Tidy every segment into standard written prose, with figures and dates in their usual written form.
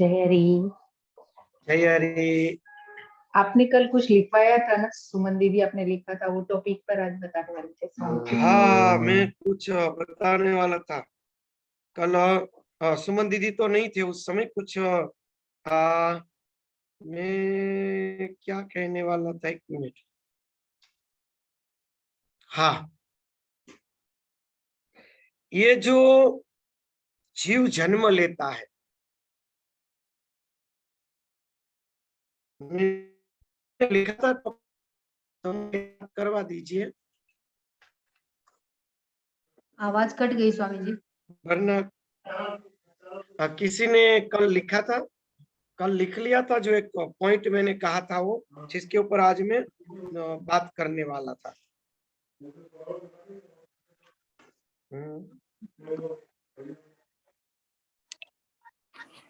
जय हरी। जय हरी। आपने कल कुछ लिखवाया था ना, सुमन दीदी आपने लिखा था, वो टॉपिक पर आज बताने वाले थे स्वामी जी। हाँ, मैं कुछ बताने वाला था कल। सुमन दीदी तो नहीं थे उस समय। कुछ मैं क्या कहने वाला था, एक मिनट। हाँ, ये जो जीव जन्म लेता है, मैंने लिखा था तो करवा दीजिए, आवाज कट गई स्वामी जी। वरना किसी ने कल लिखा था, कल लिख लिया था। जो एक पॉइंट मैंने कहा था वो, जिसके ऊपर आज मैं बात करने वाला था।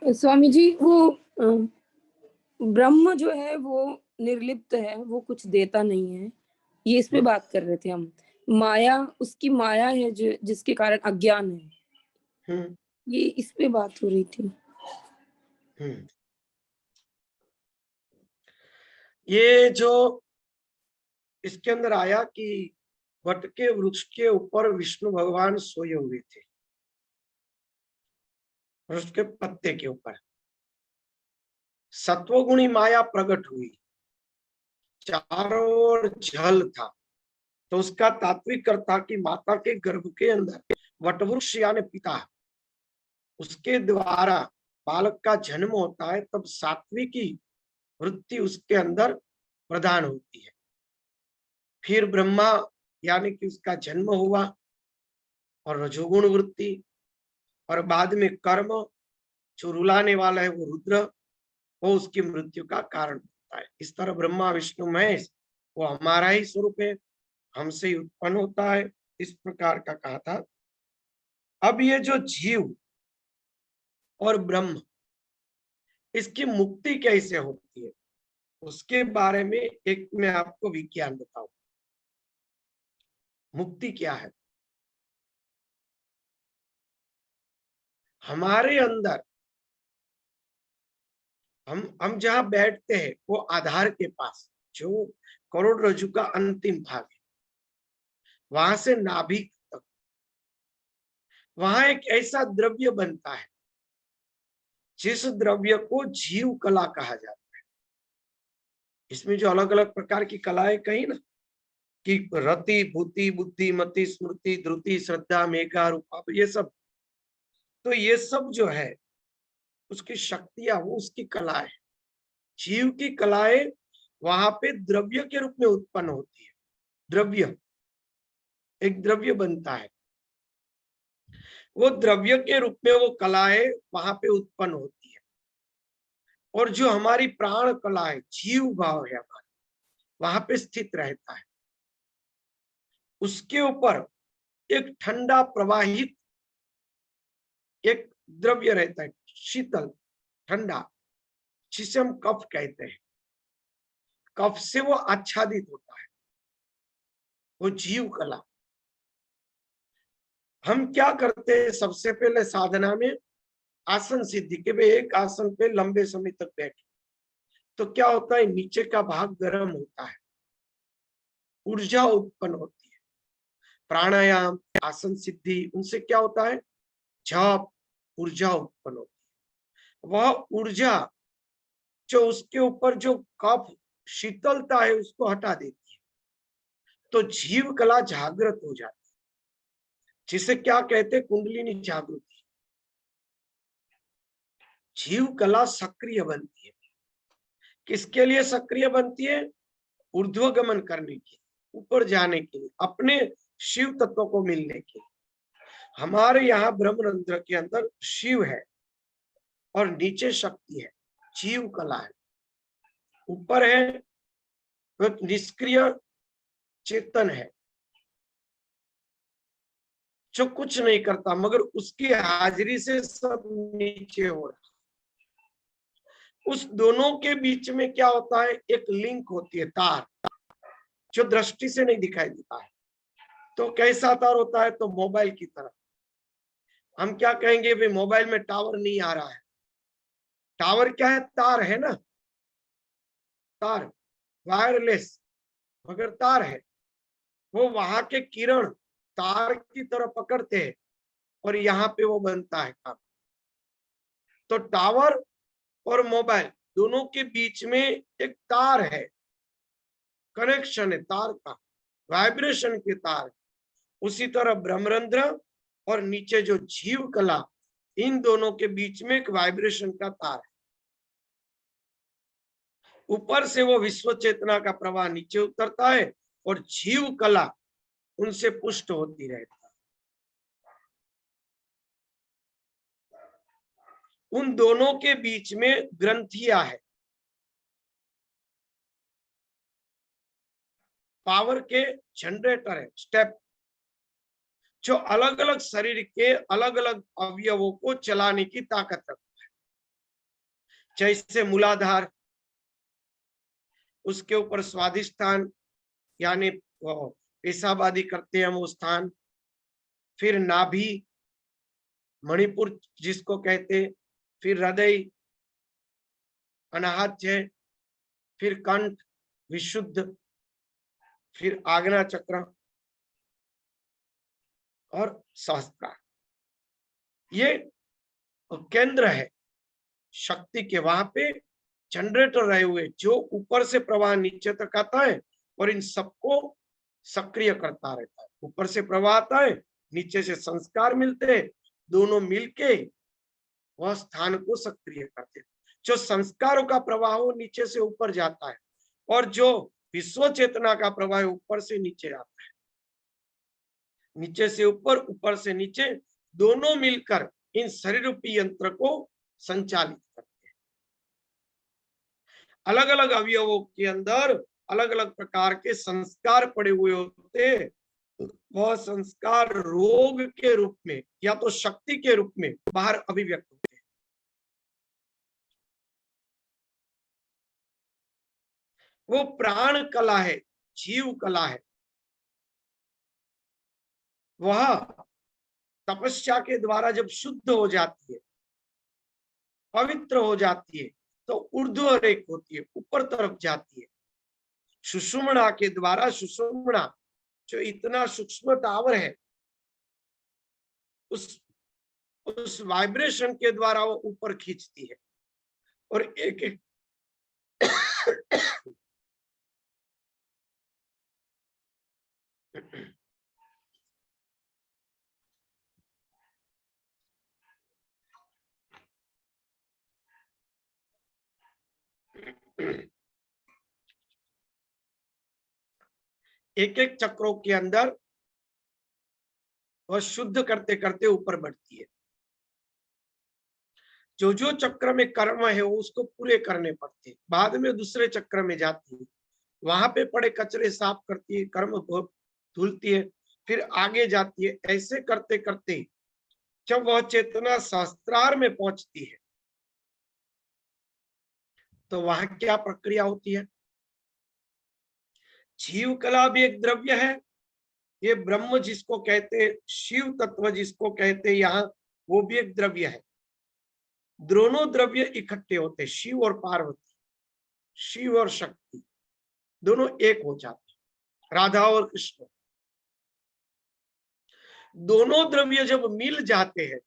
स्वामी जी, वो ब्रह्म जो है वो निर्लिप्त है, वो कुछ देता नहीं है, ये इस पे बात कर रहे थे हम। माया, उसकी माया है जो जिसके कारण अज्ञान है, ये इस पे बात हो रही थी। ये जो इसके अंदर आया कि वट के वृक्ष के ऊपर विष्णु भगवान सोए हुए थे, वृक्ष के पत्ते के ऊपर सत्वगुणी माया प्रकट हुई, चारों ओर जल था। तो उसका तात्विक अर्थ था कि माता के गर्भ के अंदर वटवृक्ष यानी पिता, उसके द्वारा बालक का जन्म होता है, तब सात्विकी वृत्ति उसके अंदर प्रदान होती है। फिर ब्रह्मा यानी कि उसका जन्म हुआ और रजोगुण वृत्ति, और बाद में कर्म जो रुलाने वाला है वो रुद्र, वो उसकी मृत्यु का कारण होता है। इस तरह ब्रह्मा विष्णु महेश वो हमारा ही स्वरूप है, हमसे ही उत्पन्न होता है, इस प्रकार का कहा था। अब ये जो जीव और ब्रह्म, इसकी मुक्ति कैसे होती है, उसके बारे में एक मैं आपको विज्ञान बताऊं। मुक्ति क्या है? हमारे अंदर हम जहां बैठते हैं वो आधार के पास, जो करोड़रज्जु का अंतिम भाग है, वहां से नाभि तक, वहां एक ऐसा द्रव्य बनता है जिस द्रव्य को जीव कला कहा जाता है। इसमें जो अलग अलग प्रकार की कलाएं कही ना, कि रति भूति बुद्धि मति स्मृति धृति श्रद्धा मेघा रूपा, ये सब, तो ये सब जो है उसकी शक्तियां, वो उसकी कला है। जीव की कलाएं वहां पे द्रव्य के रूप में उत्पन्न होती है। द्रव्य, एक द्रव्य बनता है, वो द्रव्य के रूप में वो कलाएं वहां पे उत्पन्न होती है। और जो हमारी प्राण कला है, जीव भाव है हमारा, वहां पे स्थित रहता है। उसके ऊपर एक ठंडा प्रवाहित एक द्रव्य रहता है, शीतल ठंडा, जिसे हम कफ कहते हैं। कफ से वो आच्छादित होता है, वो जीव कला। हम क्या करते हैं सबसे पहले साधना में, आसन सिद्धि के भाई एक आसन पे लंबे समय तक बैठे, तो क्या होता है, नीचे का भाग गर्म होता है, ऊर्जा उत्पन्न होती है। प्राणायाम, आसन सिद्धि, उनसे क्या होता है, जप, ऊर्जा उत्पन्न होती है। वह ऊर्जा जो उसके ऊपर जो कफ शीतलता है उसको हटा देती है, तो जीव कला जागृत हो जाती है, जिसे क्या कहते हैं, कुंडलिनी जागृति। जीव कला सक्रिय बनती है। किसके लिए सक्रिय बनती है? ऊर्ध्वगमन करने के, ऊपर जाने के लिए, अपने शिव तत्व को मिलने के लिए। हमारे यहाँ ब्रह्मरंध्र के अंदर शिव है और नीचे शक्ति है, जीव कला है। ऊपर है तो निष्क्रिय चेतन है जो कुछ नहीं करता, मगर उसकी हाजिरी से सब नीचे हो रहा है। उस दोनों के बीच में क्या होता है, एक लिंक होती है, तार, जो दृष्टि से नहीं दिखाई देता है। तो कैसा तार होता है? तो मोबाइल की तरह। हम क्या कहेंगे, भाई मोबाइल में टावर नहीं आ रहा है, टावर क्या है? तार है ना, तार, वायरलेस मगर तार है। वो वहां के किरण तार की तरह पकड़ते हैं और यहाँ पे वो बनता है काम। तो टावर और मोबाइल दोनों के बीच में एक तार है, कनेक्शन है तार का, वाइब्रेशन के तार। उसी तरह ब्रह्मरंध्र और नीचे जो जीव कला, इन दोनों के बीच में एक वाइब्रेशन का तार है। ऊपर से वो विश्व चेतना का प्रवाह नीचे उतरता है और जीव कला उनसे पुष्ट होती रहती है। उन दोनों के बीच में ग्रंथियां है, पावर के जनरेटर है, स्टेप, जो अलग अलग शरीर के अलग अलग अवयवों को चलाने की ताकत रखता है। जैसे मूलाधार, उसके ऊपर स्वादिष्ठान यानी पेशाब आदि करते हैं वो स्थान, फिर नाभि, मणिपुर जिसको कहते, फिर हृदय, अनाहत, फिर कंठ, विशुद्ध, फिर आज्ञा चक्र और सहस्त्रार। ये केंद्र है शक्ति के, वहां पे जनरेटर रहे हुए जो ऊपर से प्रवाह नीचे तक आता है और इन सबको सक्रिय करता रहता है। ऊपर से प्रवाह आता है, नीचे से संस्कार मिलते हैं, दोनों मिलके वह स्थान को सक्रिय करते हैं। जो संस्कारों का प्रवाह वो नीचे से ऊपर जाता है और जो विश्व चेतना का प्रवाह ऊपर से नीचे आता है। नीचे से ऊपर, ऊपर से नीचे, दोनों मिलकर इन शरीर रूपी यंत्र को संचालित करते हैं। अलग अलग अवयवों के अंदर अलग अलग प्रकार के संस्कार पड़े हुए होते हैं। वह संस्कार रोग के रूप में या तो शक्ति के रूप में बाहर अभिव्यक्त होते हैं। वो प्राण कला है, जीव कला है। वह तपस्या के द्वारा जब शुद्ध हो जाती है, पवित्र हो जाती है, तो ऊर्ध्व रेख होती है, ऊपर तरफ जाती है। सुषुम्ना के द्वारा, सुषुम्ना जो इतना सूक्ष्म टावर है, उस वाइब्रेशन के द्वारा वो ऊपर खींचती है और एक एक एक एक चक्रों के अंदर वह शुद्ध करते करते ऊपर बढ़ती है। जो जो चक्र में कर्म है वो उसको पूरे करने पड़ते हैं, बाद में दूसरे चक्र में जाती है, वहां पे पड़े कचरे साफ करती है, कर्म धुलती है, फिर आगे जाती है। ऐसे करते करते जब वह चेतना सहस्त्रार में पहुंचती है तो वहां क्या प्रक्रिया होती है? जीव कला भी एक द्रव्य है, ये ब्रह्म जिसको कहते, शिव तत्व जिसको कहते यहाँ, वो भी एक द्रव्य है। दोनों द्रव्य इकट्ठे होते, शिव और पार्वती, शिव और शक्ति दोनों एक हो जाते, राधा और कृष्ण। दोनों द्रव्य जब मिल जाते हैं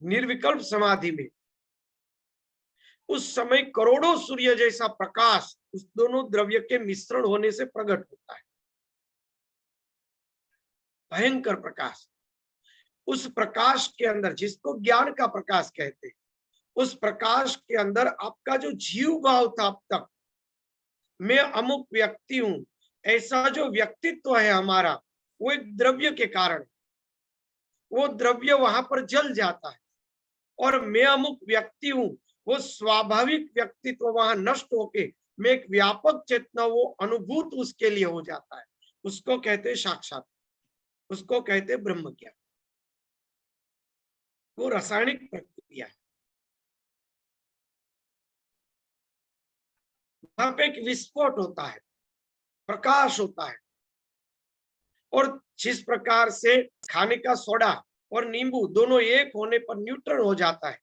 निर्विकल्प समाधि में, उस समय करोड़ों सूर्य जैसा प्रकाश उस दोनों द्रव्य के मिश्रण होने से प्रकट होता है, भयंकर प्रकाश। उस प्रकाश के अंदर, जिसको ज्ञान का प्रकाश कहते हैं, उस प्रकाश के अंदर आपका जो जीव भाव था अब तक, मैं अमुक व्यक्ति हूं, ऐसा जो व्यक्तित्व है हमारा, वो एक द्रव्य के कारण, वो द्रव्य वहां पर जल जाता है और मैं अमुक व्यक्ति हूं, वो स्वाभाविक व्यक्तित्व वहां नष्ट होके मैं एक व्यापक चेतना, वो अनुभूत उसके लिए हो जाता है। उसको कहते साक्षात, उसको कहते ब्रह्म ज्ञान। वो रासायनिक प्रक्रिया है। वहां पे एक विस्फोट होता है, प्रकाश होता है, और जिस प्रकार से खाने का सोडा और नींबू दोनों एक होने पर न्यूट्रल हो जाता है,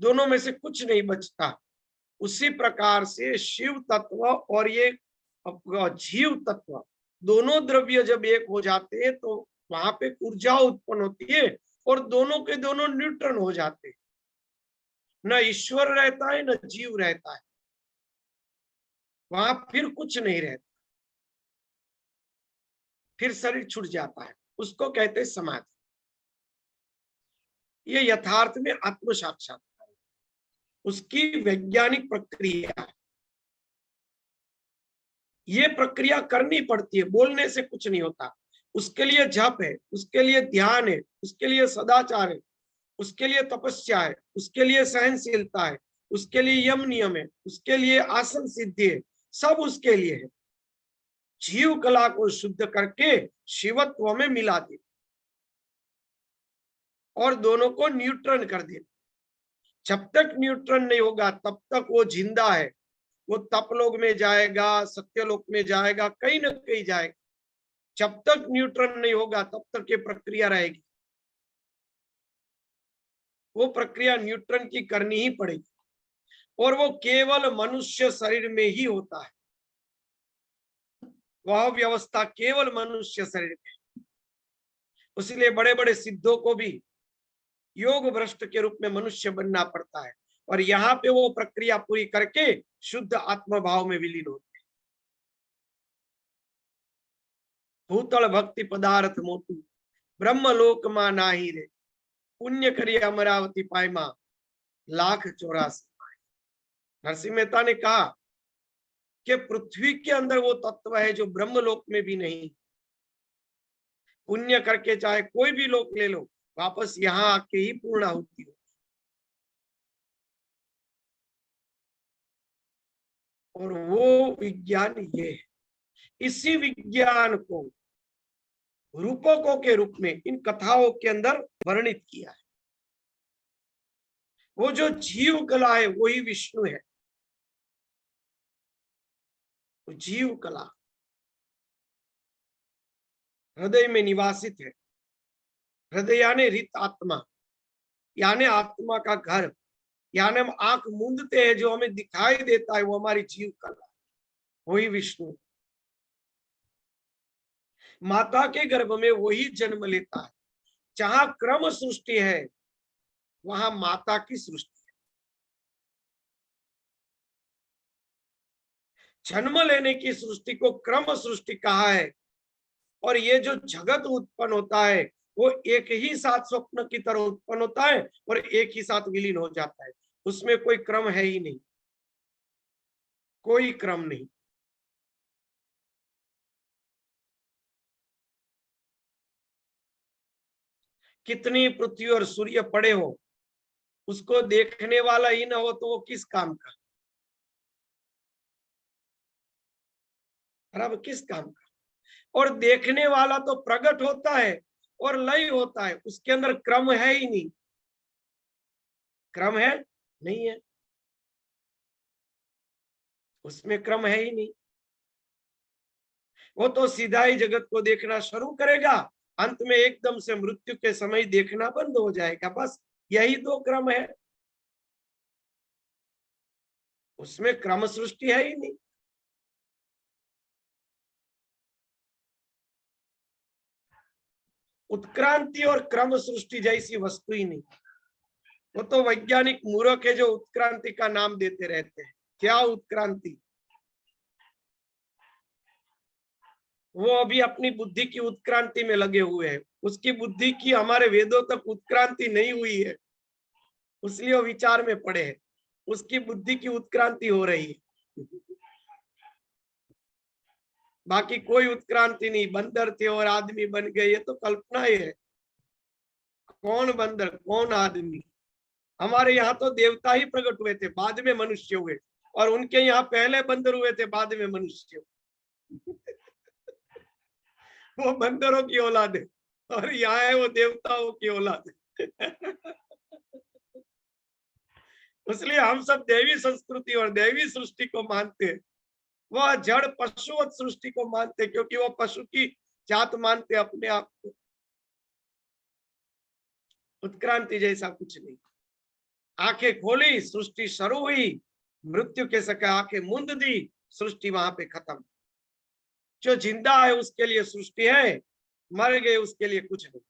दोनों में से कुछ नहीं बचता। उसी प्रकार से शिव तत्व और ये जीव तत्व दोनों द्रव्य जब एक हो जाते हैं तो वहां पे ऊर्जा उत्पन्न होती है और दोनों के दोनों न्यूट्रन हो जाते हैं। न ईश्वर रहता है न जीव रहता है, वहां फिर कुछ नहीं रहता, फिर शरीर छूट जाता है। उसको कहते हैं समाधि। ये यथार्थ में आत्म साक्षात्कार है, उसकी वैज्ञानिक प्रक्रिया है। ये प्रक्रिया करनी पड़ती है, बोलने से कुछ नहीं होता। उसके लिए जप है, उसके लिए ध्यान है, उसके लिए सदाचार है, उसके लिए तपस्या है, उसके लिए सहनशीलता है, उसके लिए यम नियम है, उसके लिए आसन सिद्धि है, सब उसके लिए है। जीव कला को शुद्ध करके शिवत्व में मिला दे और दोनों को न्यूट्रन कर दे। जब तक न्यूट्रन नहीं होगा तब तक वो जिंदा है। वो तपलोक में जाएगा, सत्यलोक में जाएगा, कहीं ना कहीं जाएगा। जब तक न्यूट्रन नहीं होगा तब तक ये प्रक्रिया रहेगी। वो प्रक्रिया न्यूट्रन की करनी ही पड़ेगी और वो केवल मनुष्य शरीर में ही होता है। वह व्यवस्था केवल मनुष्य शरीर में। इसलिए बड़े बड़े सिद्धों को भी योग भ्रष्ट के रूप में मनुष्य बनना पड़ता है और यहाँ पे वो प्रक्रिया पूरी करके शुद्ध आत्म भाव में विलीन होते हैं। भूतल भक्ति पदार्थ मोटू ब्रह्म लोक मा नाही रे, पुण्य करी अमरावती पायमा 1,84,000। नरसिंह मेहता ने कहा कि पृथ्वी के अंदर वो तत्व है जो ब्रह्म लोक में भी नहीं। पुण्य करके चाहे कोई भी लोक ले लो, वापस यहाँ आके ही पूर्ण होती हो। और वो विज्ञान ये है। इसी विज्ञान को रूपकों के रूप में इन कथाओं के अंदर वर्णित किया है। वो जो जीव कला है वही विष्णु है। जीव कला हृदय में निवासित है। हृदय यानी रित आत्मा, यानी आत्मा का घर, यानी हम आंख मूंदते हैं जो हमें दिखाई देता है वो हमारी जीव कला, वही विष्णु। माता के गर्भ में वही जन्म लेता है। जहां क्रम सृष्टि है वहां माता की सृष्टि है। जन्म लेने की सृष्टि को क्रम सृष्टि कहा है। और ये जो जगत उत्पन्न होता है वो एक ही साथ स्वप्न की तरह उत्पन्न होता है और एक ही साथ विलीन हो जाता है। उसमें कोई क्रम है ही नहीं, कोई क्रम नहीं। कितनी पृथ्वी और सूर्य पड़े हो, उसको देखने वाला ही ना हो तो वो किस काम का, बराबर किस काम का। और देखने वाला तो प्रकट होता है और लय होता है, उसके अंदर क्रम है ही नहीं। क्रम है नहीं है, उसमें क्रम है ही नहीं। वो तो सीधा ही जगत को देखना शुरू करेगा, अंत में एकदम से मृत्यु के समय देखना बंद हो जाएगा। बस यही दो क्रम है, उसमें क्रम सृष्टि है ही नहीं। उत्क्रांति और क्रम सृष्टि जैसी वस्तु ही नहीं। वो तो वैज्ञानिक मूर्ख है जो उत्क्रांति का नाम देते रहते हैं। क्या उत्क्रांति? वो अभी अपनी बुद्धि की उत्क्रांति में लगे हुए हैं। उसकी बुद्धि की हमारे वेदों तक उत्क्रांति नहीं हुई है, इसलिए वो विचार में पड़े हैं। उसकी बुद्धि की उत्क्रांति हो रही है, बाकी कोई उत्क्रांति नहीं। बंदर थे और आदमी बन गए, ये तो कल्पना ही है। कौन बंदर कौन आदमी? हमारे यहाँ तो देवता ही प्रकट हुए थे, बाद में मनुष्य हुए, और उनके यहाँ पहले बंदर हुए थे, बाद में मनुष्य। वो बंदरों की औलाद है और यहाँ है वो देवताओं की औलाद है। इसलिए हम सब देवी संस्कृति और देवी सृष्टि को मानते हैं। वह जड़ पशुवत सृष्टि को मानते, क्योंकि वो पशु की जात मानते अपने आप को। उत्क्रांति जैसा कुछ नहीं। आंखें खोली, सृष्टि शुरू हुई, मृत्यु के सके आंखें मूंद दी, सृष्टि वहां पे खत्म। जो जिंदा है उसके लिए सृष्टि है, मर गए उसके लिए कुछ नहीं।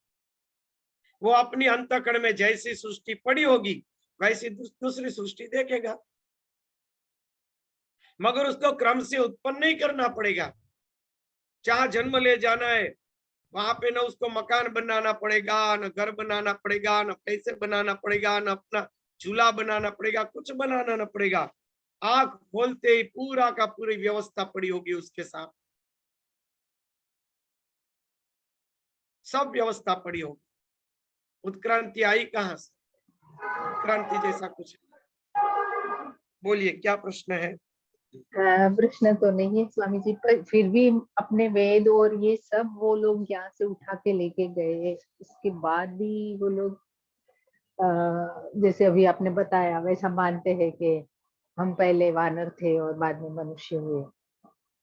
वो अपनी अंतःकरण में जैसी सृष्टि पड़ी होगी वैसी दूसरी सृष्टि देखेगा, मगर उसको क्रम से उत्पन्न नहीं करना पड़ेगा। जहां जन्म ले जाना है वहां पे न उसको मकान बनाना पड़ेगा, न घर बनाना पड़ेगा, न पैसे बनाना पड़ेगा, न अपना झूला बनाना पड़ेगा, कुछ बनाना न पड़ेगा। आंख खोलते ही पूरा का पूरी व्यवस्था पड़ी होगी उसके साथ, सब व्यवस्था पड़ी होगी। उत्क्रांति आई कहां से? उत्क्रांति जैसा कुछ। बोलिए क्या प्रश्न है? प्रश्न तो नहीं है स्वामी जी, पर फिर भी अपने वेद और ये सब वो लोग यहाँ से उठा के लेके गए, उसके बाद भी वो लोग जैसे अभी आपने बताया वैसा मानते हैं कि हम पहले वानर थे और बाद में मनुष्य हुए।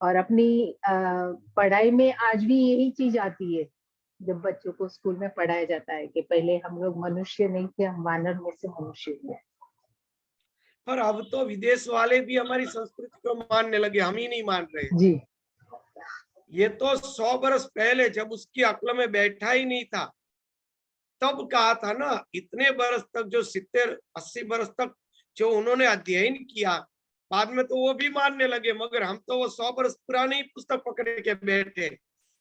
और अपनी पढ़ाई में आज भी यही चीज आती है, जब बच्चों को स्कूल में पढ़ाया जाता है कि पहले हम लोग मनुष्य नहीं थे, हम वानर में से मनुष्य हुए। पर अब तो विदेश वाले भी हमारी संस्कृति को मानने लगे, हम ही नहीं मान रहे। जी। ये तो 100 बरस पहले जब उसकी अक्ल में बैठा ही नहीं था तब कहा था ना। इतने बरस तक जो 70-80 बरस तक जो उन्होंने अध्ययन किया, बाद में तो वो भी मानने लगे, मगर हम तो वो 100 बरस पुरानी पुस्तक पकड़ के बैठे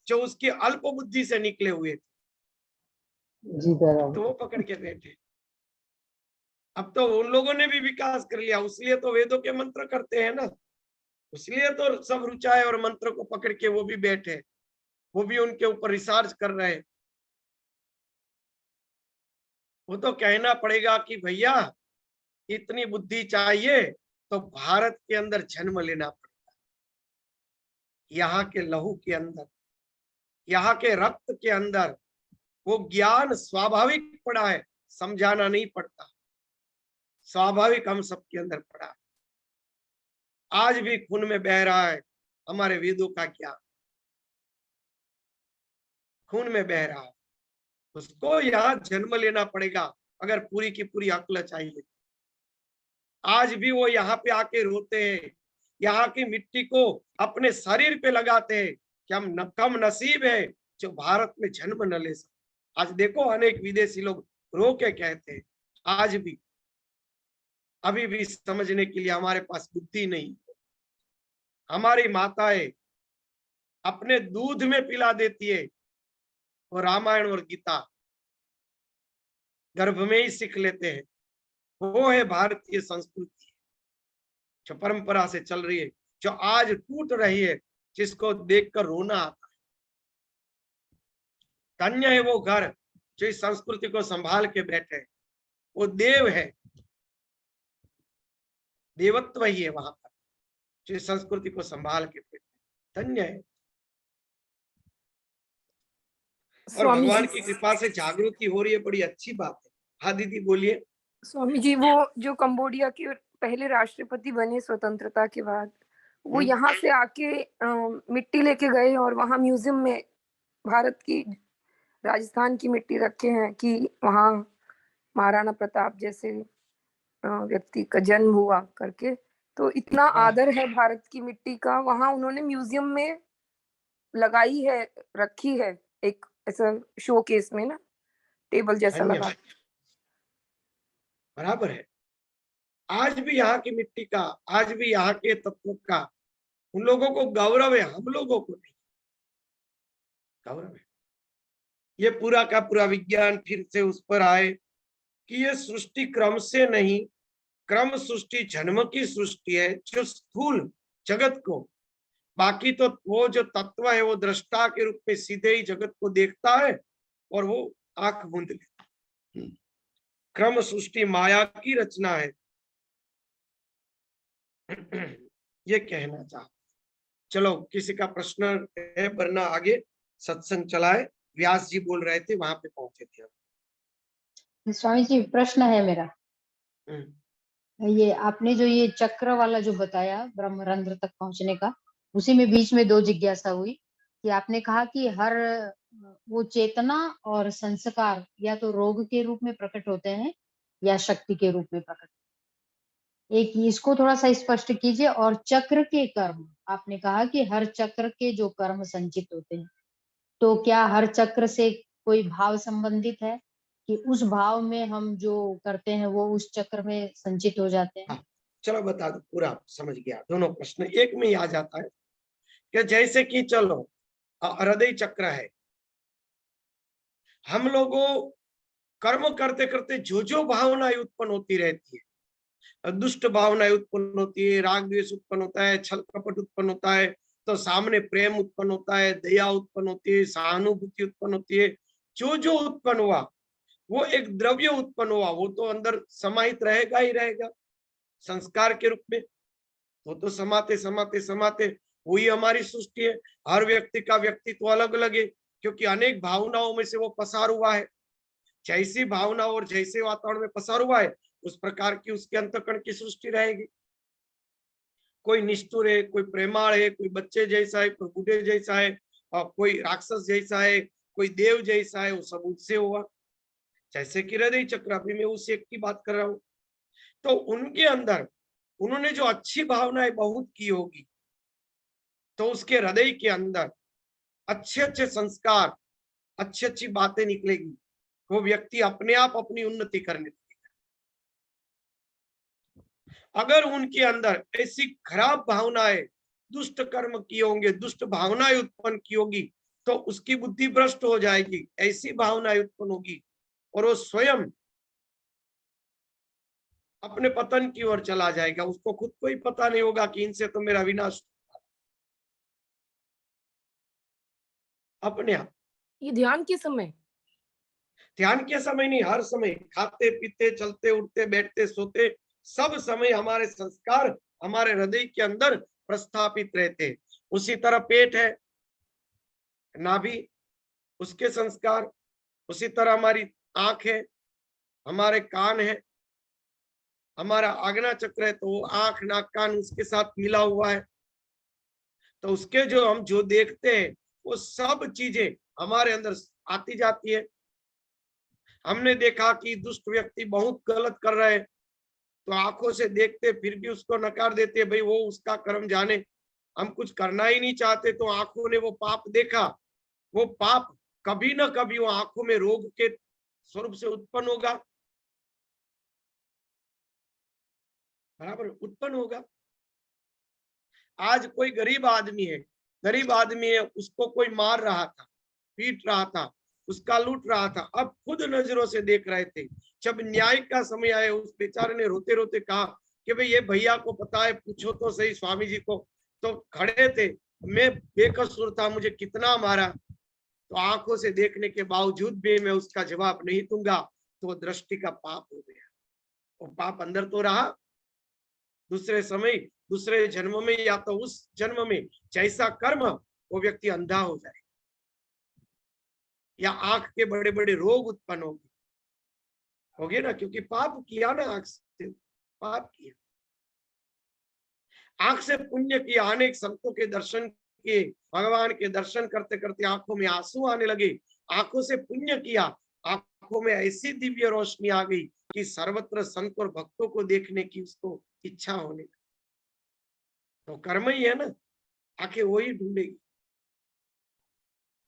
जो उसकी अल्प बुद्धि से निकले हुए थे। जी बराबर। तो वो पकड़ के बैठे। अब तो उन लोगों ने भी विकास कर लिया, इसलिए तो वेदों के मंत्र करते हैं ना, इसलिए तो सब रुचाए और मंत्र को पकड़ के वो भी बैठे, वो भी उनके ऊपर रिसर्च कर रहे हैं। वो तो कहना पड़ेगा कि भैया इतनी बुद्धि चाहिए तो भारत के अंदर जन्म लेना पड़ेगा, यहाँ के लहू के अंदर, यहाँ के रक्त के अंदर वो ज्ञान स्वाभाविक पड़ा है, समझाना नहीं पड़ता, स्वाभाविक हम सबके अंदर पड़ा है। आज भी खून में बह रहा है हमारे वेदों का ज्ञान, खून में बह रहा है, उसको यहाँ जन्म लेना पड़ेगा अगर पूरी की पूरी अक्ल चाहिए। आज भी वो यहाँ पे आके रोते हैं, यहाँ की मिट्टी को अपने शरीर पे लगाते हैं कि हम कम नसीब है जो भारत में जन्म न ले सके। आज देखो अनेक विदेशी लोग रो के कहते हैं, आज भी अभी भी समझने के लिए हमारे पास बुद्धि नहीं। हमारी माताएं अपने दूध में पिला देती है और रामायण और गीता गर्भ में ही सीख लेते हैं। वो है भारतीय संस्कृति जो परंपरा से चल रही है, जो आज टूट रही है, जिसको देखकर रोना आता है। धन्य है वो घर जो इस संस्कृति को संभाल के बैठे, वो देव है, देवत्व ही है वहां पर जो इस संस्कृति को संभाल के बैठे, धन्य है। और स्वामी भगवान जी, की कृपा से जागृति हो रही है, बड़ी अच्छी बात है। हाँ दीदी बोलिए। स्वामी जी वो जो कंबोडिया के पहले राष्ट्रपति बने स्वतंत्रता के बाद, वो यहाँ से आके मिट्टी लेके गए और वहाँ म्यूजियम में भारत की, राजस्थान की मिट्टी रखे हैं कि वहाँ महाराणा प्रताप जैसे व्यक्ति का जन्म हुआ करके। तो इतना आदर है भारत की मिट्टी का, वहाँ उन्होंने म्यूजियम में लगाई है, रखी है, एक ऐसा शो केस में ना, टेबल जैसा लगा। बराबर है। आज भी यहाँ की मिट्टी का, आज भी यहाँ के तत्व का उन लोगों को गौरव है, हम लोगों को नहीं गौरव है। ये पूरा का पूरा विज्ञान फिर से उस पर आए कि ये सृष्टि क्रम से नहीं, क्रम सृष्टि जन्म की सृष्टि है जो स्थूल जगत को, बाकी तो वो जो तत्व है वो दृष्टा के रूप में सीधे ही जगत को देखता है और वो आंख मूंद लेता है। क्रम सृष्टि माया की रचना है, ये कहना चाहता। चलो किसी का प्रश्न है, वरना आगे सत्संग चलाए। व्यास जी बोल रहे थे, वहां पे पहुंचे थे हम। स्वामी जी प्रश्न है मेरा। ये आपने जो ये चक्र वाला जो बताया ब्रह्मरंध्र तक पहुंचने का, उसी में बीच में दो जिज्ञासा हुई कि आपने कहा कि हर वो चेतना और संस्कार या तो रोग के रूप में प्रकट होते हैं या शक्ति के रूप में प्रकट। एक इसको थोड़ा सा स्पष्ट कीजिए। और चक्र के कर्म, आपने कहा कि हर चक्र के जो कर्म संचित होते हैं, तो क्या हर चक्र से कोई भाव संबंधित है कि उस भाव में हम जो करते हैं वो उस चक्र में संचित हो जाते हैं? हाँ, चलो बता दो, पूरा समझ गया। दोनों प्रश्न एक में ही आ जाता है कि जैसे कि चलो हृदय चक्र है, हम लोगों कर्म करते करते जो जो भावनाएं उत्पन्न होती रहती है, दुष्ट भावनाएं उत्पन्न होती है, राग द्वेष उत्पन्न होता है, छल कपट उत्पन्न होता है, तो सामने प्रेम उत्पन्न होता है, दया उत्पन्न होती है, सहानुभूति उत्पन्न होती है। जो जो उत्पन्न हुआ वो एक द्रव्य उत्पन्न हुआ, वो तो अंदर समाहित रहेगा ही रहेगा संस्कार के रूप में। वो तो समाते समाते समाते वही हमारी सृष्टि है। हर व्यक्ति का व्यक्तित्व अलग अलग है, क्योंकि अनेक भावनाओं में से वो पसार हुआ है। जैसी भावना और जैसे वातावरण में पसार हुआ है, उस प्रकार की उसके अंतःकरण की सृष्टि रहेगी। कोई निष्ठुर है, कोई प्रेमाळ है, कोई बच्चे जैसा है, कोई बूढ़े जैसा है, और कोई राक्षस जैसा है, कोई देव जैसा है, वो सब उससे हुआ। जैसे कि हृदय चक्र, अभी मैं उस एक की बात कर रहा हूँ। तो उनके अंदर उन्होंने जो अच्छी भावनाएं बहुत की होगी, तो उसके हृदय के अंदर अच्छे अच्छे संस्कार, अच्छी अच्छी बातें निकलेगी। वो व्यक्ति अपने आप अपनी उन्नति करने लगेगा। अगर उनके अंदर ऐसी खराब भावनाएं, दुष्ट कर्म किए होंगे, दुष्ट भावनाएं उत्पन्न की होगी, तो उसकी बुद्धि भ्रष्ट हो जाएगी। ऐसी भावनाएं उत्पन्न होगी और वो स्वयं अपने पतन की ओर चला जाएगा। उसको खुद को ही पता नहीं होगा कि इनसे तो मेरा विनाश अपने आप। ये ध्यान के समय, ध्यान के समय नहीं, हर समय, खाते पीते, चलते उठते, बैठते सोते, सब समय हमारे संस्कार हमारे हृदय के अंदर प्रस्थापित रहते हैं। उसी तरह पेट है, नाभि, उसके संस्कार। उसी तरह हमारी आंख है, हमारे कान है, हमारा आज्ञा चक्र है, तो वो आंख नाक कान उसके साथ मिला हुआ है। तो उसके जो हम जो देखते हैं वो सब चीजें हमारे अंदर आती जाती है। हमने देखा कि दुष्ट व्यक्ति बहुत गलत कर रहे हैं, तो आंखों से देखते फिर भी उसको नकार देते, भाई वो उसका कर्म जाने, हम कुछ करना ही नहीं चाहते। तो आंखों ने वो पाप देखा, वो पाप कभी ना कभी वो आंखों में रोग के स्वरूप से उत्पन्न होगा, बराबर उत्पन्न होगा। आज कोई गरीब आदमी है, उसको कोई मार रहा था, पीट रहा था, उसका लूट रहा था, अब खुद नजरों से देख रहे थे। जब न्याय का समय आया, उस बेचारे ने रोते रोते कहा कि भाई ये भैया को पता है, पूछो तो सही स्वामी जी को। तो खड़े थे, मैं बेकसूर था, मुझे कितना मारा। तो आंखों से देखने के बावजूद भी मैं उसका जवाब नहीं दूंगा, तो दृष्टि का पाप हो गया। वो पाप अंदर तो रहा, दूसरे समय, दूसरे जन्म में या तो उस जन्म में जैसा कर्म, वो व्यक्ति अंधा हो जाए, या आंख के बड़े बड़े रोग उत्पन्न होंगे ना, क्योंकि पाप किया ना, आंख से पाप किया। आंख से पुण्य किया, अनेक संतों के दर्शन किए, भगवान के दर्शन करते करते आंखों में आंसू आने लगे। आंखों से पुण्य किया, आंखों में ऐसी दिव्य रोशनी आ गई कि सर्वत्र संत और भक्तों को देखने की उसको इच्छा होने लगी। तो कर्म ही है ना, आंखें वही ढूंढेगी।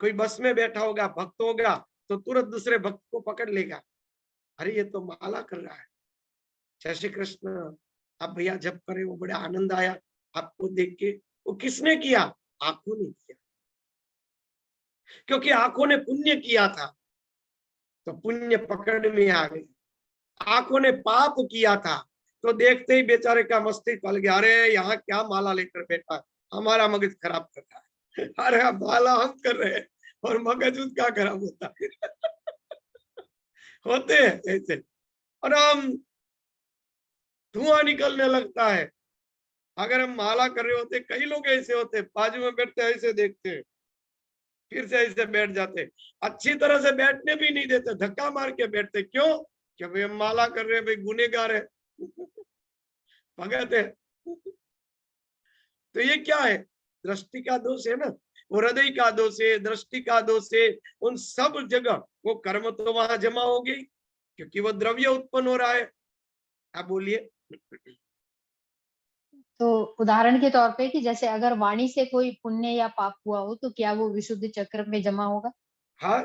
कोई बस में बैठा होगा, भक्त होगा, तो तुरंत दूसरे भक्त को पकड़ लेगा, अरे ये तो माला कर रहा है, जय श्री कृष्ण, आप भैया जब करे, वो बड़ा आनंद आया आपको देख के। वो किसने किया? आंखों ने किया, क्योंकि आंखों ने पुण्य किया था, तो पुण्य पकड़ में आ गई। आंखों ने पाप किया था, तो देखते ही बेचारे का मस्तिष्क पल गया, अरे यहाँ क्या माला लेकर बैठा, हमारा मगज खराब कर रहा है। अरे माला हम कर रहे हैं और मगज उसका खराब होता है। होते हैं ऐसे, और हम धुआं निकलने लगता है। अगर हम माला कर रहे होते, कई लोग ऐसे होते, बाजू में बैठते ऐसे देखते हैं, फिर से ऐसे बैठ जाते, अच्छी तरह से बैठने भी नहीं देते, धक्का मार के बैठते। क्यों? क्योंकि हम माला कर रहे हैं, भाई गुनहगार है, भगत है। तो ये क्या है? दृष्टि का दोष है ना, वो हृदय का दोष है, दृष्टि का दोष है। उन सब जगह वो कर्म तो वहां जमा हो गई, क्योंकि वो द्रव्य उत्पन्न हो रहा है। आप बोलिए। तो उदाहरण के तौर पे कि जैसे अगर वाणी से कोई पुण्य या पाप हुआ हो तो क्या वो विशुद्ध चक्र में जमा होगा? हाँ,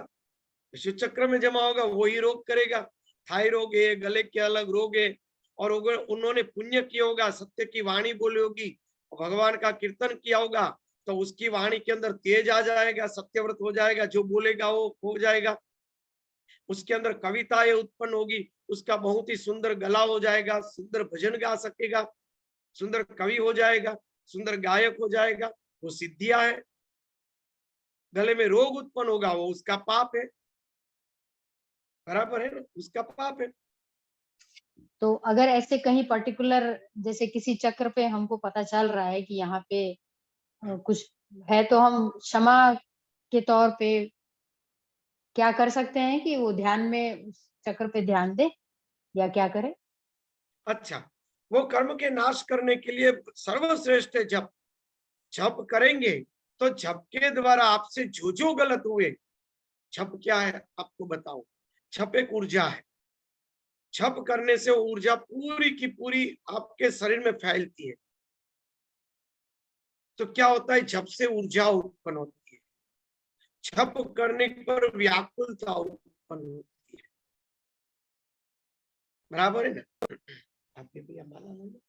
विशुद्ध चक्र में जमा होगा, वही रोग करेगा। थाई रोग है, गले के अलग रोग है, और उन्होंने पुण्य किया होगा, सत्य की वाणी बोली होगी, भगवान का कीर्तन किया होगा, तो उसकी वाणी के अंदर तेज आ जाएगा, सत्यव्रत हो जाएगा, जो बोलेगा वो हो जाएगा। उसके अंदर कविताएं उत्पन्न होगी, उसका बहुत ही सुंदर गला हो जाएगा, सुंदर भजन गा सकेगा, सुंदर कवि हो जाएगा, सुंदर गायक हो जाएगा। वो सिद्धियां है। गले में रोग उत्पन्न होगा, वो उसका पाप है। बराबर है ना, उसका पाप है। तो अगर ऐसे कहीं पर्टिकुलर जैसे किसी चक्र पे हमको पता चल रहा है कि यहाँ पे कुछ है, तो हम क्षमा के तौर पे क्या कर सकते हैं कि वो ध्यान में उस चक्र पे ध्यान दे, या क्या करें? अच्छा, वो कर्म के नाश करने के लिए सर्वश्रेष्ठ है जप। जप करेंगे तो जप के द्वारा आपसे जो जो गलत हुए, जप क्या है आपको बताओ। जप एक ऊर्जा है। जप करने से वो ऊर्जा पूरी की पूरी आपके शरीर में फैलती है। तो क्या होता है, जप से ऊर्जा उत्पन्न होती है। जप करने पर व्याकुलता उत्पन्न होती है। बराबर है ना। आपके भैया माला लो।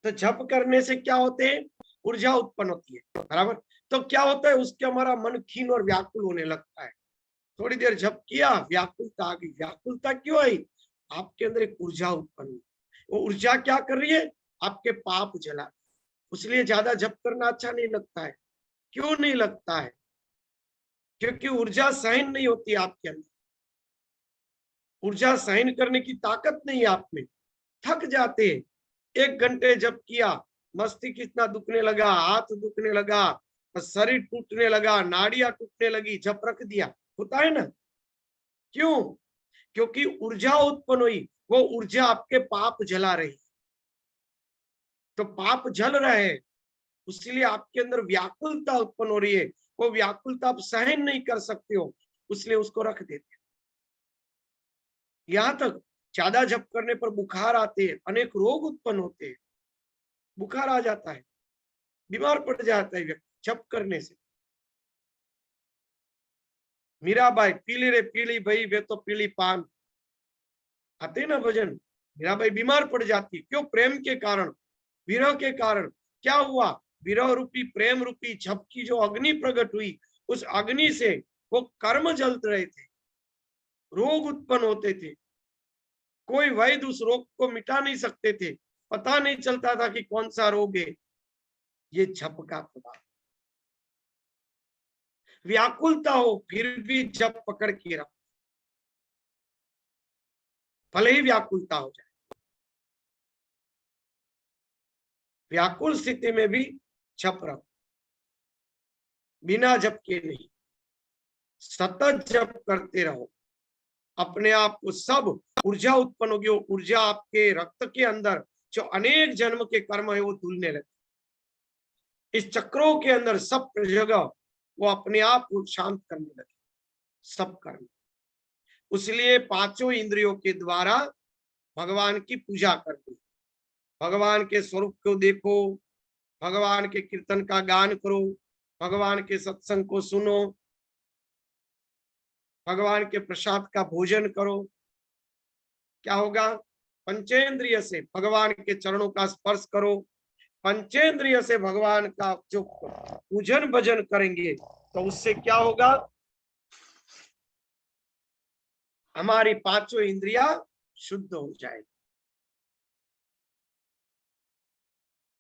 तो जप करने से क्या होते हैं, ऊर्जा उत्पन्न होती है। बराबर। तो क्या होता है, उसके हमारा मन खीन और व्याकुल होने लगता है। थोड़ी देर जप किया, व्याकुलता आ गई। व्याकुलता क्यों आई? आपके अंदर एक ऊर्जा उत्पन्न हुई। वो ऊर्जा क्या कर रही है, आपके पाप जला। इसलिए ज्यादा जप करना अच्छा नहीं लगता है। क्यों नहीं लगता है? क्योंकि ऊर्जा सहन नहीं होती आपके अंदर। ऊर्जा सहन करने की ताकत नहीं है आप में। थक जाते हैं। 1 घंटे जप किया, मस्तिष्क कितना दुखने लगा, हाथ दुखने लगा, शरीर टूटने लगा, नाड़ियां टूटने लगी, जप रख दिया। होता है ना। क्यों? क्योंकि ऊर्जा उत्पन्न हुई। वो ऊर्जा आपके पाप जला रही। तो पाप जल रहे हैं, इसलिए आपके अंदर व्याकुलता उत्पन्न हो रही है। वो व्याकुलता आप सहन नहीं कर सकते हो, इसलिए उसको रख देते। यहां तक ज्यादा जप करने पर बुखार आते हैं, अनेक रोग उत्पन्न होते हैं। बुखार आ जाता है, बीमार पड़ जाता है व्यक्ति जप करने से। मीराबाई पीली रे पीली भई वे तो पीली पान, आते ना भजन। मीराबाई बीमार पड़ जाती, क्यों? प्रेम के कारण, विरह के कारण। क्या हुआ? विरह रूपी प्रेम रूपी जप की जो अग्नि प्रकट हुई, उस अग्नि से वो कर्म जल रहे थे, रोग उत्पन्न होते थे। कोई वैद्य उस रोग को मिटा नहीं सकते थे। पता नहीं चलता था कि कौन सा रोग है। ये जप का प्रभाव। व्याकुलता हो फिर भी जप पकड़ के रखो, भले ही व्याकुलता हो जाए। व्याकुल स्थिति में भी जप रखो, बिना जप के नहीं। सतत जप करते रहो, अपने आप को सब ऊर्जा उत्पन्न होगी। वो ऊर्जा आपके रक्त के अंदर जो अनेक जन्म के कर्म है वो धुलने लगे। इस चक्रों के अंदर सब जगह वो अपने आप को शांत करने लगे, सब कर्म। इसलिए पांचों इंद्रियों के द्वारा भगवान की पूजा करनी। भगवान के स्वरूप को देखो, भगवान के कीर्तन का गान करो, भगवान के सत्संग को सुनो, भगवान के प्रसाद का भोजन करो। क्या होगा? पंचेंद्रिय से भगवान के चरणों का स्पर्श करो। पंचेंद्रिय से भगवान का जो पूजन भजन करेंगे तो उससे क्या होगा? हमारी पांचों इंद्रियां शुद्ध हो जाएगी,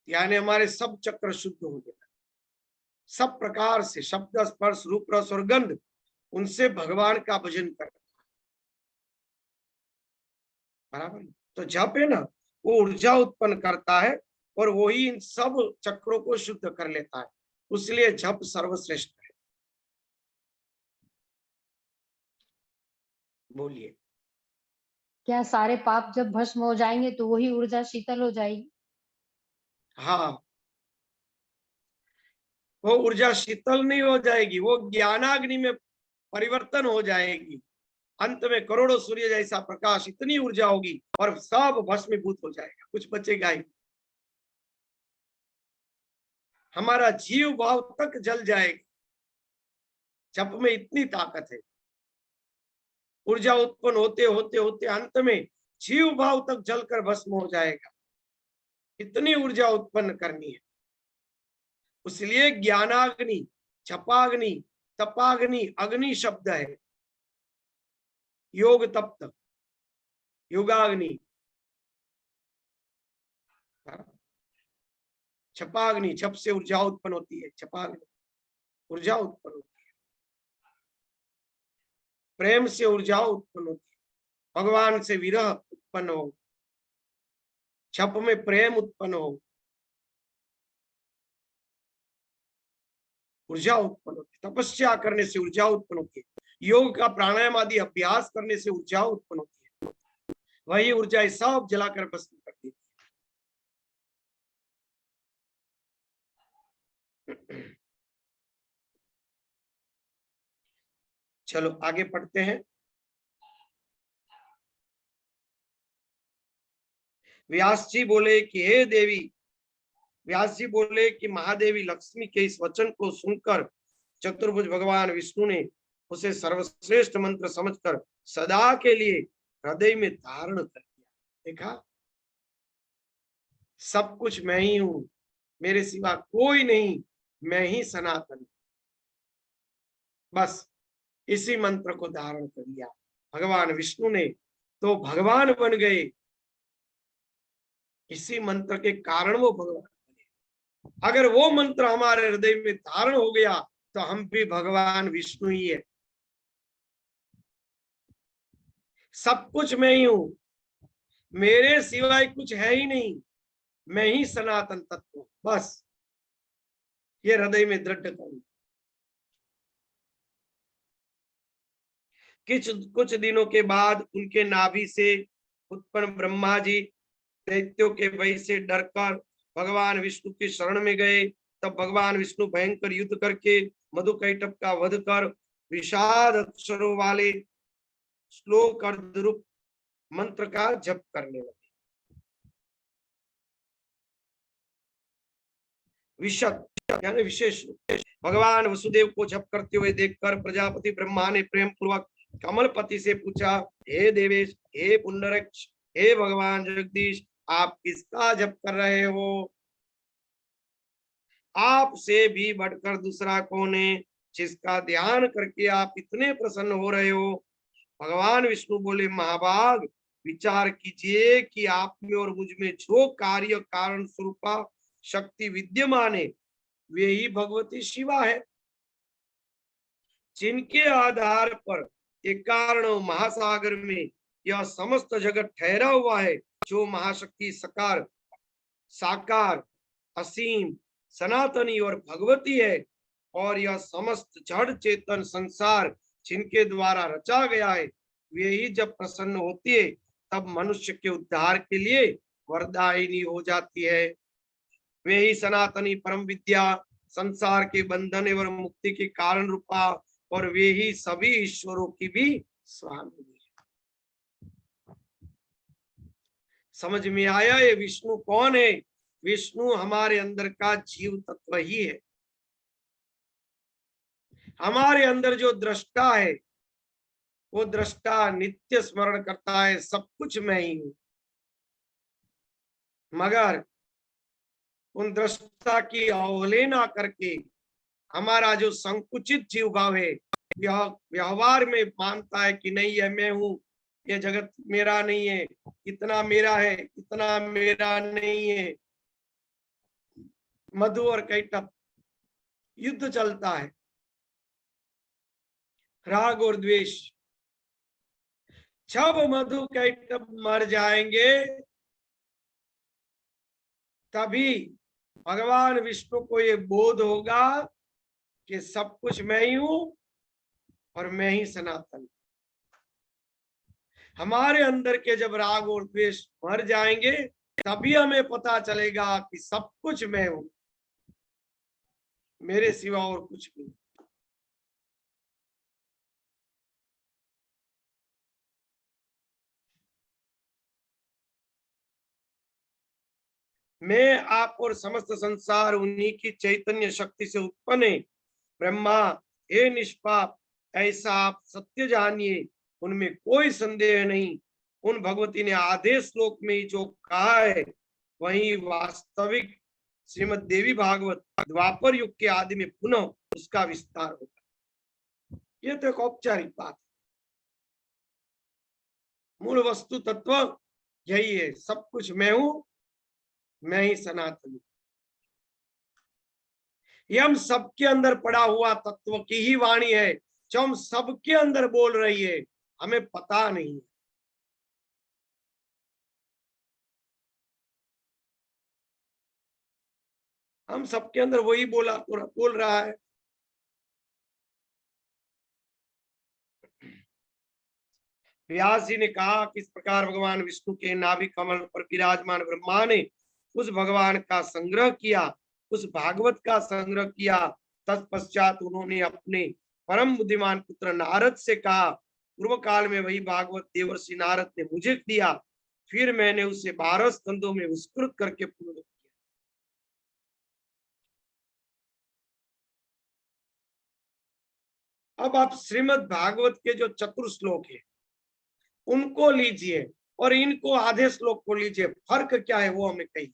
यानी हमारे सब चक्र शुद्ध हो जाएंगे। सब प्रकार से शब्द स्पर्श रूप रस और गंध, उनसे भगवान का भजन कर। बराबर। तो जप है ना, वो ऊर्जा उत्पन्न करता है और वही इन सब चक्रों को शुद्ध कर लेता है। इसलिए जप सर्वश्रेष्ठ है। बोलिए। क्या सारे पाप जब भस्म हो जाएंगे तो वही ऊर्जा शीतल हो जाएगी? हाँ, वो ऊर्जा शीतल नहीं हो जाएगी, वो ज्ञानाग्नि में परिवर्तन हो जाएगी। अंत में करोड़ों सूर्य जैसा प्रकाश, इतनी ऊर्जा होगी और सब भस्मीभूत हो जाएगा, कुछ बचेगा ही। हमारा जीव भाव तक जल जाएगा। जप में इतनी ताकत है। ऊर्जा उत्पन्न होते होते होते अंत में जीव भाव तक जलकर भस्म हो जाएगा। इतनी ऊर्जा उत्पन्न करनी है। इसलिए ज्ञानाग्नि, जपाग्नि, तपाग्नि, अग्नि शब्द है। योग तप्त, योगाग्नि, छपाग्नि, छप से ऊर्जा उत्पन्न होती है, छपाग्नि ऊर्जा उत्पन्न होती है। प्रेम से ऊर्जा उत्पन्न होती है। भगवान से विरह उत्पन्न हो, छप में प्रेम उत्पन्न हो, ऊर्जा उत्पन्न होती है। तपस्या करने से ऊर्जा उत्पन्न होती है। योग का प्राणायाम आदि अभ्यास करने से ऊर्जा उत्पन्न होती है। वही ऊर्जा सब जलाकर भस्म कर देती है। चलो आगे पढ़ते हैं। व्यास जी बोले कि हे देवी, व्यास जी बोले कि महादेवी लक्ष्मी के इस वचन को सुनकर चतुर्भुज भगवान विष्णु ने उसे सर्वश्रेष्ठ मंत्र समझकर सदा के लिए हृदय में धारण कर दिया। देखा, सब कुछ मैं ही हूं, मेरे सिवा कोई नहीं, मैं ही सनातन। बस इसी मंत्र को धारण कर लिया भगवान विष्णु ने, तो भगवान बन गए। इसी मंत्र के कारण वो भगवान बने। अगर वो मंत्र हमारे हृदय में धारण हो गया तो हम भी भगवान विष्णु ही है। सब कुछ मैं ही हूं, मेरे सिवाय कुछ है ही नहीं, मैं ही सनातन तत्व। बस ये हृदय में दृढ़ करूं। कुछ दिनों के बाद उनके नाभि से उत्पन्न ब्रह्मा जी दैत्यों के भय से डरकर भगवान विष्णु की शरण में गए। तब भगवान विष्णु भयंकर युद्ध करके मधुकैटभ का वध कर विषाद अक्षरों वाले श्लोक अर्धरूप मंत्र का जप करने लगे। विशद यानी विशेष भगवान वसुदेव को जप करते हुए देखकर प्रजापति ब्रह्मा ने प्रेम पूर्वक कमलपति से पूछा, हे देवेश, हे पुंडरक्ष, हे भगवान जगदीश, आप किसका जप कर रहे हो? आपसे भी बढ़कर दूसरा कौन है जिसका ध्यान करके आप इतने प्रसन्न हो रहे हो? भगवान विष्णु बोले, महाभाग, विचार कीजिए कि आप में और मुझ में जो कार्य कारण स्वरूपा शक्ति विद्यमान है वे ही भगवती शिवा है, जिनके आधार पर एक कारण महासागर में यह समस्त जगत ठहरा हुआ है। जो महाशक्ति सकार, साकार, असीम, सनातनी और भगवती है, और यह समस्त जड़ चेतन संसार जिनके द्वारा रचा गया है, वे ही जब प्रसन्न होती है तब मनुष्य के उद्धार के लिए वरदायिनी हो जाती है। वे ही सनातनी परम विद्या, संसार के बंधन एवं मुक्ति के कारण रूपा, और वे ही सभी ईश्वरों की भी स्वामी है। समझ में आया ये विष्णु कौन है? विष्णु हमारे अंदर का जीव तत्व ही है। हमारे अंदर जो दृष्टा है वो दृष्टा नित्य स्मरण करता है, सब कुछ मैं ही हूं। मगर उन दृष्टा की अवहेलना करके हमारा जो संकुचित जीव भाव है, यह व्यवहार में मानता है कि नहीं ये मैं हूं, ये जगत मेरा नहीं है, इतना मेरा है, इतना मेरा नहीं है। मधु और कैटभ युद्ध चलता है, राग और द्वेष। जब मधु कैटभ मर जाएंगे तभी भगवान विष्णु को ये बोध होगा कि सब कुछ मैं ही हूं और मैं ही सनातन। हमारे अंदर के जब राग और द्वेष मर जाएंगे तभी हमें पता चलेगा कि सब कुछ मैं हूं, मेरे सिवा और कुछ नहीं। मैं आप और समस्त संसार उन्हीं की चैतन्य शक्ति से उत्पन्न है। ब्रह्मा, हे निष्पाप, ऐसा आप सत्य जानिए, उनमें कोई संदेह नहीं। उन भगवती ने आधे श्लोक में ही जो कहा है वही वास्तविक श्रीमद देवी भागवत द्वापर युग के आदि में पुनः उसका विस्तार होगा। ये तो एक औपचारिक बात है। मूल वस्तु तत्व यही है, सब कुछ मैं हूं, मैं ही सनातन हूं। ये हम सबके अंदर पड़ा हुआ तत्व की ही वाणी है जो हम सबके अंदर बोल रही है, हमें पता नहीं। हम सबके अंदर वही बोल रहा है। व्यास जी ने कहा कि इस प्रकार भगवान विष्णु के नाभि कमल पर विराजमान ब्रह्मा ने उस भगवान का संग्रह किया, उस भागवत का संग्रह किया। तत्पश्चात उन्होंने अपने परम बुद्धिमान पुत्र नारद से कहा, पूर्व काल में वही भागवत देवर्षि नारद ने मुझे दिया, फिर मैंने उसे 12 स्कंदों में विस्तृत करके पूर्ण किया। अब आप श्रीमद् भागवत के जो चतुर श्लोक है उनको लीजिए और इनको आधे श्लोक को लीजिए, फर्क क्या है वो हमें कहिए।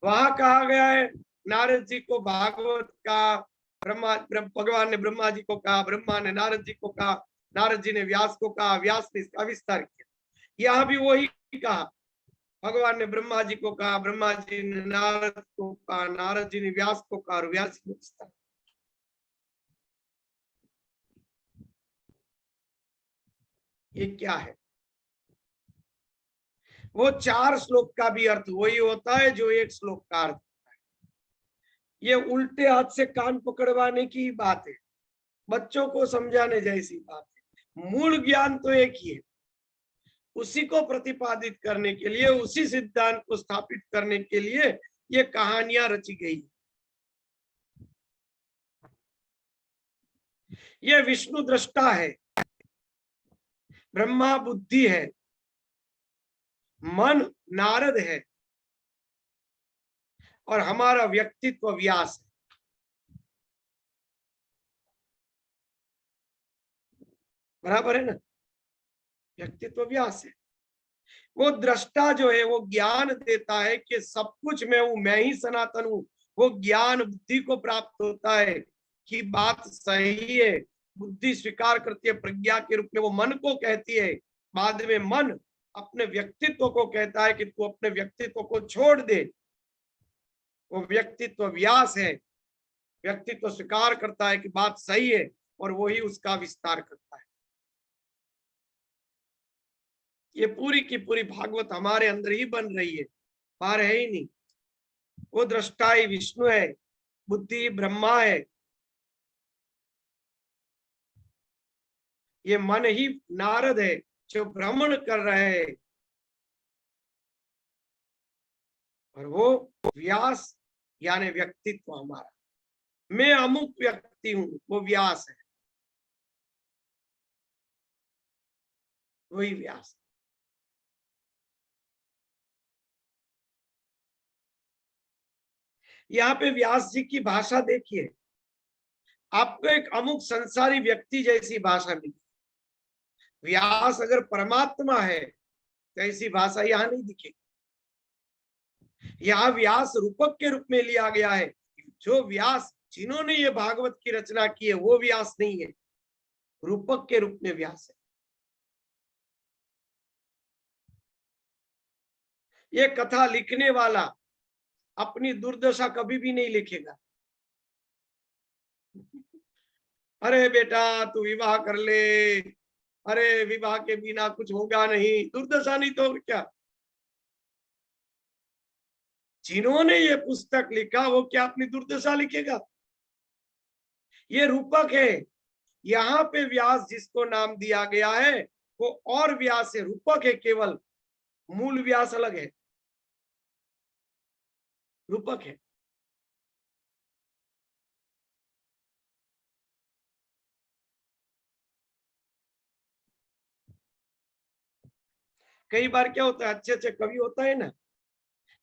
वहां कहा गया है नारद जी को भागवत का भगवान ने ब्रह्मा जी को कहा, ब्रह्मा ने नारद जी को कहा, नारद जी ने व्यास को कहा, व्यास ने इसका विस्तार किया। यहाँ भी वही कहा, भगवान ने ब्रह्मा जी को कहा, ब्रह्मा जी ने नारद को कहा, नारद जी ने व्यास को कहा और व्यास जी ने विस्तार। ये क्या है? वो 4 श्लोक का भी अर्थ वही होता है जो एक श्लोक का अर्थ होता है। ये उल्टे हाथ से कान पकड़वाने की बात है, बच्चों को समझाने जैसी बात है। मूल ज्ञान तो एक ही है, उसी को प्रतिपादित करने के लिए, उसी सिद्धांत को स्थापित करने के लिए ये कहानियां रची गई। ये विष्णु दृष्टा है, ब्रह्मा बुद्धि है, मन नारद है और हमारा व्यक्तित्व व्यास है। बराबर है ना? व्यक्तित्व व्यास है। वो दृष्टा जो है वो ज्ञान देता है कि सब कुछ मैं हूं, मैं ही सनातन हूं। वो ज्ञान बुद्धि को प्राप्त होता है कि बात सही है, बुद्धि स्वीकार करती है, प्रज्ञा के रूप में वो मन को कहती है। बाद में मन अपने व्यक्तित्व को कहता है कि तू अपने व्यक्तित्व को छोड़ दे। वो व्यक्तित्व व्यास है, व्यक्तित्व स्वीकार करता है कि बात सही है और वही उसका विस्तार करता है। ये पूरी की पूरी भागवत हमारे अंदर ही बन रही है, बाहर है ही नहीं। वो दृष्टा ही विष्णु है, बुद्धि ब्रह्मा है, ये मन ही नारद है जो भ्रमण कर रहे हैं, और वो व्यास यानी व्यक्तित्व हमारा, मैं अमुक व्यक्ति हूं, वो व्यास है, वही व्यास। यहाँ पे व्यास जी की भाषा देखिए, आपको एक अमुक संसारी व्यक्ति जैसी भाषा मिली। व्यास अगर परमात्मा है तो ऐसी भाषा यहाँ नहीं दिखेगी। यहाँ व्यास रूपक के रूप में लिया गया है। जो व्यास जिन्होंने ये भागवत की रचना की है वो व्यास नहीं है, रूपक के रूप में व्यास है। ये कथा लिखने वाला अपनी दुर्दशा कभी भी नहीं लिखेगा। अरे बेटा तू विवाह कर ले, अरे विवाह के बिना कुछ होगा नहीं, दुर्दशा नहीं तो क्या। जिन्होंने ये पुस्तक लिखा वो क्या अपनी दुर्दशा लिखेगा? ये रूपक है। यहाँ पे व्यास जिसको नाम दिया गया है वो और व्यास है, रूपक है केवल, मूल व्यास अलग है, रूपक है। कई बार क्या होता है, अच्छे अच्छे कवि होता है ना,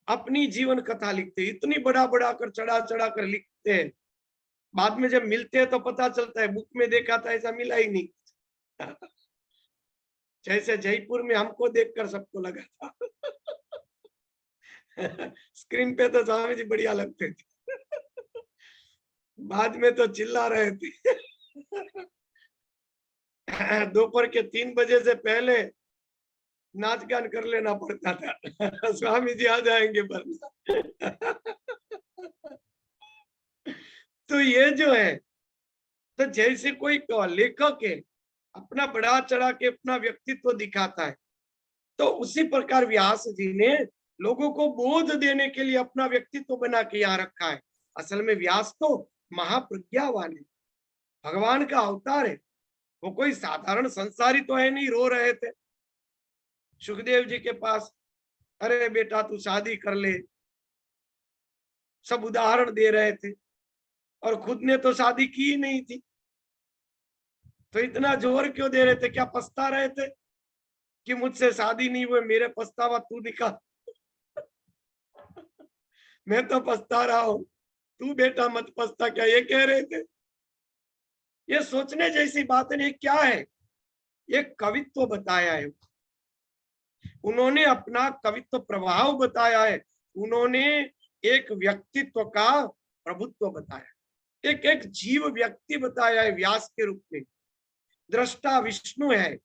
अपनी जीवन कथा लिखते, इतनी बड़ा बड़ा कर चढ़ा चढ़ा कर लिखते हैं, बाद में जब मिलते हैं तो पता चलता है बुक में देखा था ऐसा मिला ही नहीं। जैसे जयपुर में हमको देखकर सबको लगा था। स्क्रीन पे तो स्वामी जी बढ़िया लगते थे, बाद में तो चिल्ला रहे थे। दोपहर के 3 बजे से पहले नाच गान कर लेना पड़ता था। स्वामी जी आ जाएंगे वरना। तो ये जो है, तो जैसे कोई लेखक है अपना बढ़ा चढ़ा के अपना व्यक्तित्व दिखाता है, तो उसी प्रकार व्यास जी ने लोगों को बोध देने के लिए अपना व्यक्तित्व बना के यहाँ रखा है। असल में व्यास तो महाप्रज्ञावान है, भगवान का अवतार है, वो कोई साधारण संसारी तो है नहीं। रो रहे थे सुखदेव जी के पास, अरे बेटा तू शादी कर ले, सब उदाहरण दे रहे थे, और खुद ने तो शादी की ही नहीं थी, तो इतना जोर क्यों दे रहे थे? क्या पछता रहे थे कि मुझसे शादी नहीं हुई, मेरे पछतावा तू निकाल। मैं तो पछता रहा हूं, तू बेटा मत पछता, क्या ये कह रहे थे? ये सोचने जैसी बात नहीं। क्या है? ये कवित्व बताया है, उन्होंने अपना कवित्व प्रभाव बताया है, उन्होंने एक व्यक्तित्व का प्रभुत्व बताया, एक एक जीव व्यक्ति बताया है व्यास के रूप में। दृष्टा विष्णु है,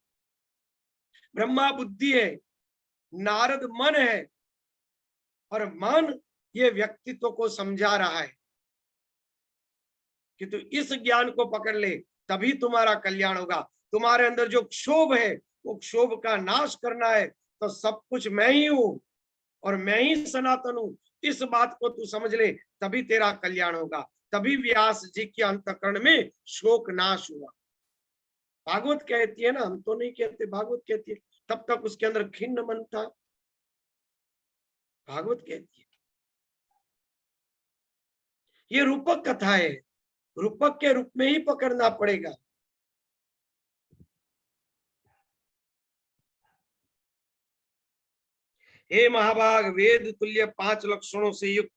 ब्रह्मा बुद्धि है, नारद मन है, और मन ये व्यक्तित्व को समझा रहा है कि तू इस ज्ञान को पकड़ ले, तभी तुम्हारा कल्याण होगा। तुम्हारे अंदर जो क्षोभ है वो क्षोभ का नाश करना है, तो सब कुछ मैं ही हूं और मैं ही सनातन हूं, इस बात को तू समझ ले, तभी तेरा कल्याण होगा। तभी व्यास जी के अंतःकरण में शोक नाश हुआ। भागवत कहती है ना, हम तो नहीं कहते, भागवत कहती है, तब तक उसके अंदर खिन्न मन था। भागवत कहती है ये रूपक कथा है, रूपक के रूप में ही पकड़ना पड़ेगा। हे महाभाग, वेद तुल्य 5 लक्षणों से युक्त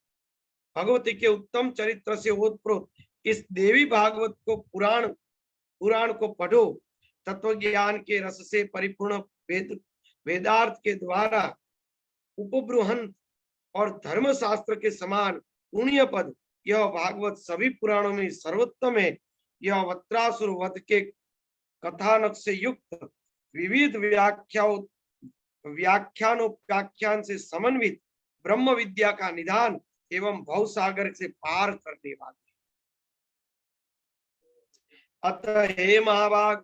भगवती के उत्तम चरित्र से ओतप्रोत इस देवी भागवत को पुराण को पढ़ो। तत्व ज्ञान के रस से परिपूर्ण वेदार्थ के द्वारा उपबृहंत और धर्म शास्त्र के समान पुण्य पद यह भागवत सभी पुराणों में सर्वोत्तम है। यह वत्रासुर वध के कथानक से युक्त विविध व्याख्यान से समन्वित ब्रह्म विद्या का निदान एवं भवसागर से पार करने वाली। अतः हे महाभाग,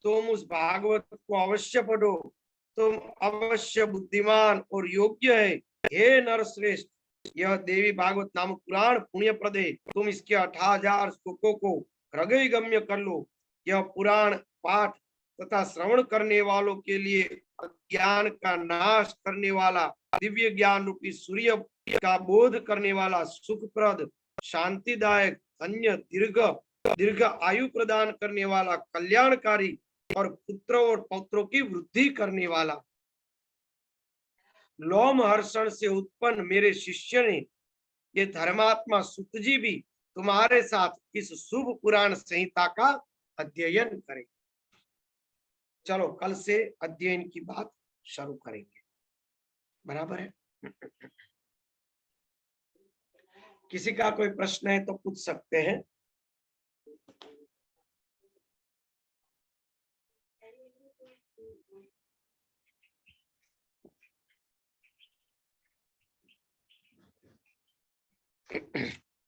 तुम उस भागवत को अवश्य पढ़ो, तुम अवश्य बुद्धिमान और योग्य है। हे नरश्रेष्ठ, यह देवी भागवत नामक पुराण पुण्य प्रद है, तुम इसके 18,000 श्लोकों को हृदय गम्य कर लो। यह पुराण पाठ तथा श्रवण करने वालों के लिए अज्ञान का नाश करने वाला, दिव्य ज्ञान रूपी सूर्य का बोध करने वाला, सुखप्रद, शांतिदायक, धन्य, दीर्घ आयु प्रदान करने वाला, कल्याणकारी और पुत्रों और पौत्रों की वृद्धि करने वाला। लोम हर्षण से उत्पन्न मेरे शिष्य ने, ये धर्मात्मा सुत जी भी तुम्हारे साथ इस शुभ पुराण संहिता का अध्ययन करें। चलो कल से अध्ययन की बात शुरू करेंगे, बराबर है? किसी का कोई प्रश्न है तो पूछ सकते हैं।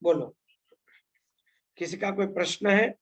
बोलो, किसी का कोई प्रश्न है?